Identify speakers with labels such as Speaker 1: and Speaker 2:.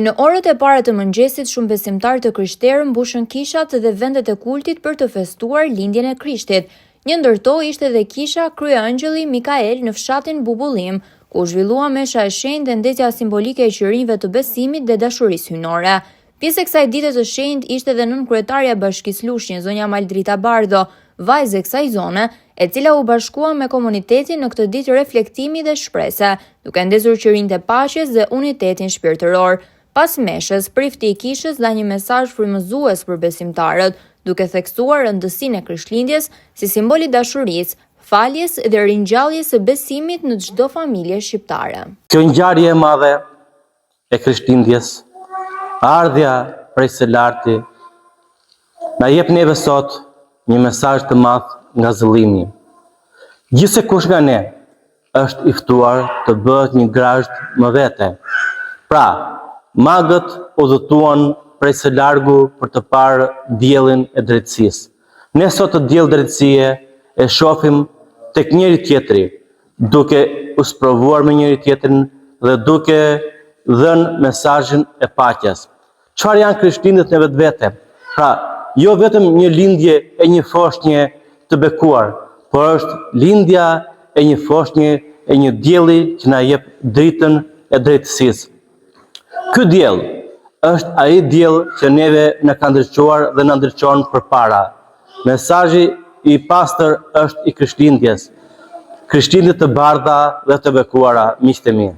Speaker 1: Në orët e para të mëngjesit, shumë besimtarë të krishterë mbushën kishat dhe vendet e kultit për të festuar lindjen e Krishtit. Një ndërto ishte dhe kisha Kryeangjëlli Mikael në fshatin Bubullim, ku zhvillua mesha e shenjtë dhe ndezja simbolike e qirinjve të besimit dhe dashurisë hynore. Pjesë e kësaj dite të shenjtë ishte dhe nënkryetaria e Bashkisë Lushnjë, zonja Maldrita Bardho, vajzë e kësaj zone, e cila u bashkua me komunitetin në këtë ditë reflektimi dhe shprese, duke ndezur qirinjtë e paqes dhe unitetin shpirtëror. Pas meshës, prifti i kishës dha një mesazh frymëzues për besimtarët, duke theksuar rëndësinë e Krishtlindjes si simbol i dashurisë, faljes dhe ringjalljes së besimit në çdo familje shqiptare.
Speaker 2: Kjo ngjarje e madhe e Krishtlindjes, ardhja prej së larti, na jep neve sot një mesazh të madh nga zëllimi. Gjithsekush nga ne është i ftuar të bëhet një grazhd më vete. Pra, magët udhëtuan prej së largu për të parë diellin e drejtësisë. Ne sot të diell drejtësie e shohim tek njëri tjetri, duke u sprovuar me njëri tjetrin dhe duke dhënë mesazhin e paqes. Çfarë janë Krishtlindjet në vetvete? Pra, jo vetëm një lindje e një foshnje të bekuar, por është lindja e një foshnje e një dielli që na jep dritën e drejtësisë. Ky diell është ai diell që neve na ka ndriçuar dhe na ndriçon përpara. Mesazhi i pastër është i Krishtlindjes. Krishtlindje të bardha dhe të bekuara, miqtë e mi.